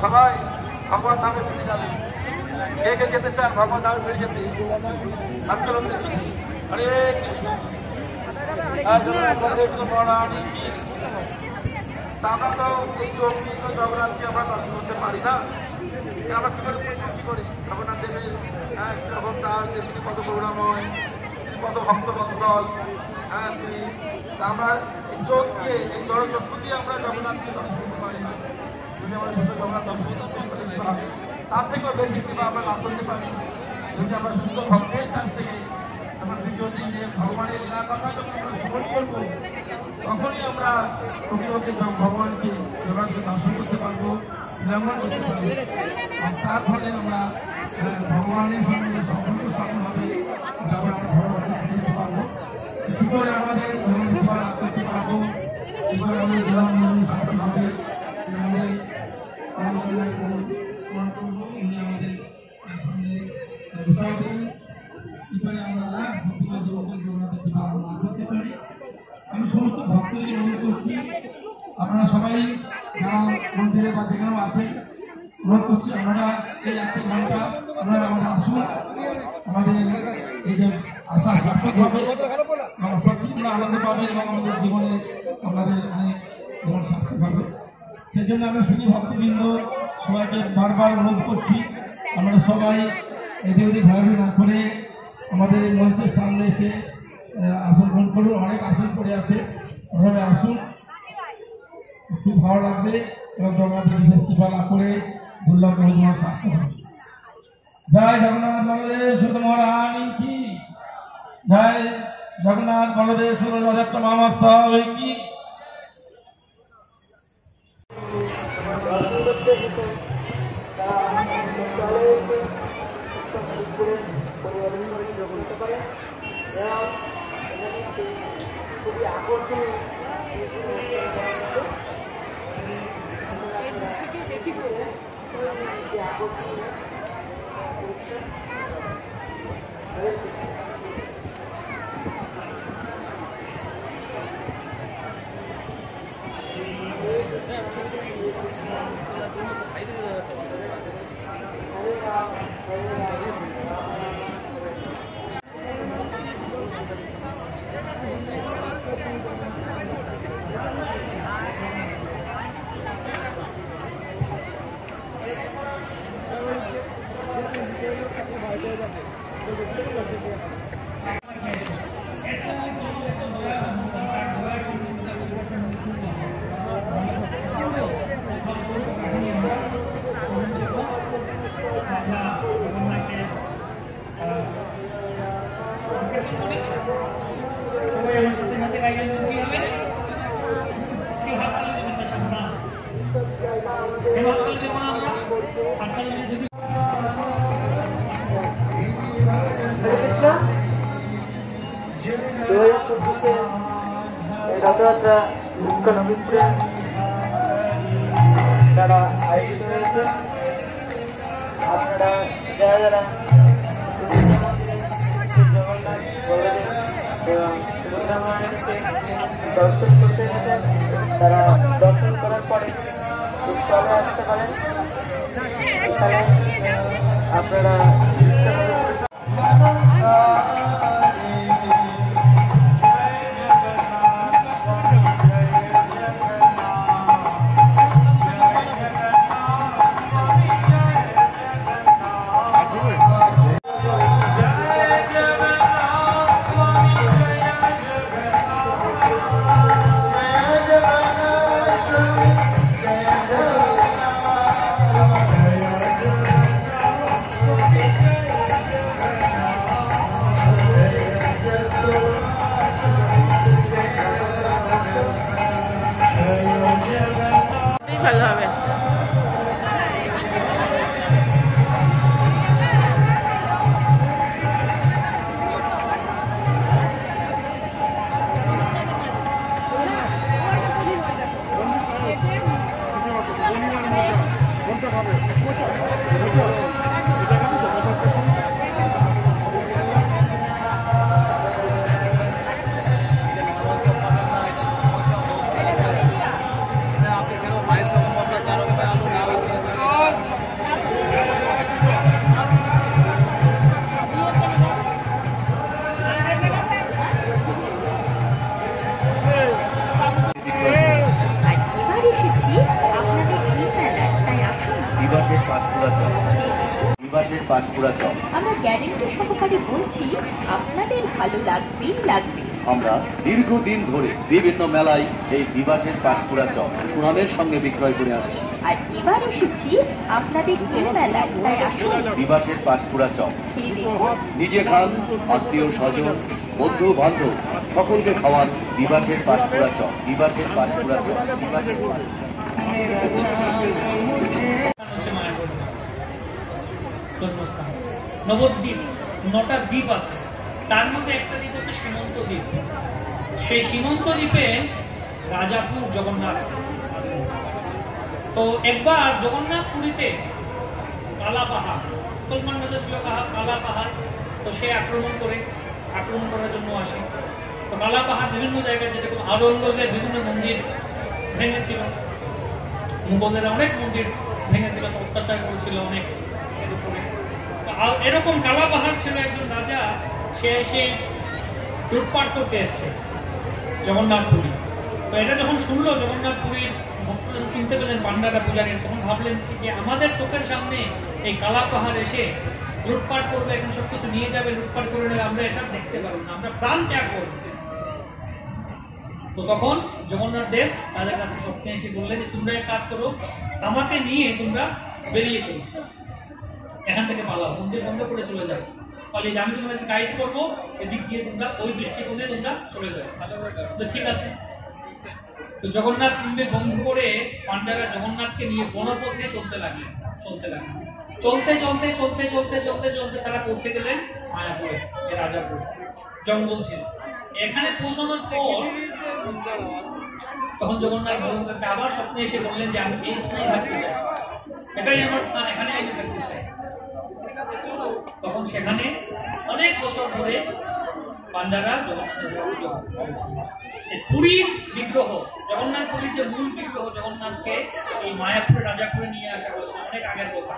সবাই ভগবান ধামে ফিরে যাবে। কে কে যেতে চান ভগবান ধামে ফিরে যেতে? আন্দোলন হরে কৃষ্ণ মহারানী কি। আমরা তো এই জগন্নাথকে আমরা দর্শন করতে পারি না, আমরা কি করে কি করি? জগন্নাথ দেবের যখন তার তিনি কত করুণাময়, কত ভক্ত বৎসল, আমরা এই চোখ দিয়ে এই জড়চক্ষু দিয়ে আমরা জগন্নাথকে দর্শন করতে পারি না। যদি আমরা সুস্থ জগন্নাথ দর্শন করতে পারি, তার থেকেও বেশি কৃপা আমরা লাভ করতে পারি যদি আমরা সুস্থ ভক্তের কাছ থেকে আমরা দ্বিতীয় দিন যে ভগবানের লীলা কথা যখন আমরা শ্রবণ করবো, তখনই আমরা প্রকৃতকে ভগবানকে জগন্নাথকে দর্শন করতে পারবো, বিলম্বন করতে পারবো। আর তার ফলে আমরা ভগবানের সঙ্গে সম্পর্ক স্থাপন হবে, তারপর আমরা ভগবানকে চিনতে পারবো। কি করে আমাদের জীবন করতে পারবো, কি করে আমাদের জীবন স্থাপন হবে, আমাদের আমি সমস্ত ভক্তদের অনুরোধ করছি, আপনারা সবাই যারা মন্দিরে বা যেখানেও আছেন, অনুরোধ করছি আপনারা এই 1 ঘন্টা আপনারা আমাদের আসুন, আমাদের এই যে আশা সার্থক হবে, সত্যি আনন্দ পাবেন এবং আমাদের জীবনে আপনাদের অনেক জীবন সার্থক হবে। সেই জন্য আমরা শুধু ভক্তবৃন্দ সবাইকে বারবার অনুরোধ করছি, আমরা সবাই এদিক ওদিক ঘোরাঘুরি না করে আমাদের মঞ্চের সামনে এসে আসন গ্রহণ করুন। অনেক আসন পড়ে আছে, ওভাবে আসুন, খুব ভালো লাগবে এবং জগন্নাথের বিশেষ কৃপা লাভ করে দুর্লভ জীবন সার্থক হবে। জয় জগন্নাথ বলদেব সুত মহারানী কি, জয় জগন্নাথ বলদেব সুত রথযাত্রা মহোৎসব কি। খুবই আকর্ষণীয় রথযাত্রা মুখ্য নবীনপুরে যারা আয়োজিত হয়েছে, আপনারা যারা যারা জগন্নাথ বলদেব এবং সুভদ্রা মহারানীকে দর্শন করতে এসেছেন, তারা দর্শন করার পরে চলে আসতে পারেন। এখানে আপনারা ভালো হবে। বিবাসের পাঁশকুড়া চক, বিবাসের পাঁশকুড়া চক। আমরা গ্যারেন্টি সহকারে বলছি আপনাদের ভালো লাগবেই লাগবে। আমরা দীর্ঘদিন ধরে বিভিন্ন মেলায় এই বিবাসের পাঁশকুড়া চক সুনামের সঙ্গে বিক্রয় করে আসছি। আর এবার এসেছি আপনাদের এই মেলায়, তাই আসুন বিবাসের পাঁশকুড়া চক। খেয়ে দেখুন। নিজে খান, আত্মীয় স্বজন, বন্ধু বান্ধব সকলকে খাওয়ান বিবাসের পাঁশকুড়া চক, বিবাসের পাঁশকুড়া চক, বিবাসের জন্মস্থান। নবদ্বীপ 9টা দ্বীপ আছে, তার মধ্যে একটা দ্বীপ হচ্ছে সীমন্ত দ্বীপ। সেই সীমন্ত দ্বীপে রাজাপুর জগন্নাথ আছে। তো একবার জগন্নাথ পুরীতে কালা পাহাড়, মুসলমান রাজা ছিল কালা পাহাড়, তো সে আক্রমণ করার জন্য আসে। তো কালা পাহাড় বিভিন্ন জায়গায়, যেরকম আওরঙ্গজেব বিভিন্ন মন্দির ভেঙেছিল, মুঘলদের অনেক মন্দির ভেঙেছিল, অত্যাচার করেছিল অনেক এর উপরে। এরকম কালা পাহাড় ছিল একজন রাজা, সে এসে লুটপাট করতে এসছে জগন্নাথ পুরী। তো এটা যখন শুনলো জগন্নাথ পুরীর ভক্তজন কিনতে পেলেন পান্ডারা পূজারীর, তখন ভাবলেন যে আমাদের চোখের সামনে এই কালা পাহাড় এসে লুটপাট করবে, এখানে সবকিছু নিয়ে যাবে, লুটপাট করে নেবে, আমরা এটা দেখতে পারবো না, আমরা প্রাণ ত্যাগ করবো। তো তখন জগন্নাথ দেব তাদের কাছে স্বপ্নে এসে বললেন যে তোমরা এক কাজ করো, আমাকে নিয়ে তোমরা বেরিয়ে চলো, এখান থেকে পালাও, মন্দির বন্ধ করে চলে যাও, পালিয়ে আমি তোমাদের গাইড করবো, এদিক দিয়ে তোমরা ওই দৃষ্টিকোণে তোমরা চলে যাও। তো ঠিক আছে। তো জগন্নাথ মন্দির বন্ধ করে পান্ডারা জগন্নাথকে নিয়ে বনপথে চলতে লাগলেন। চলতে তারা পৌঁছে গেলেন মায়াপুরে, রাজাপুর জঙ্গল ছিল। এখানে পৌঁছানোর পর তখন জগন্নাথ বলদেবকে আবার স্বপ্নে এসে বললেন যে আমি এই স্থানে থাকতে চাই, এটাই আমার স্থান, এখানে আমি থাকতে চাই। তখন সেখানে অনেক বছর ধরে পান্ডারা পুরীর বিগ্রহ, জগন্নাথ পুরীর যে মূল বিগ্রহ জগন্নাথকে এই মায়াপুরে রাজাপুরে নিয়ে আসা হয়েছে অনেক আগের কথা।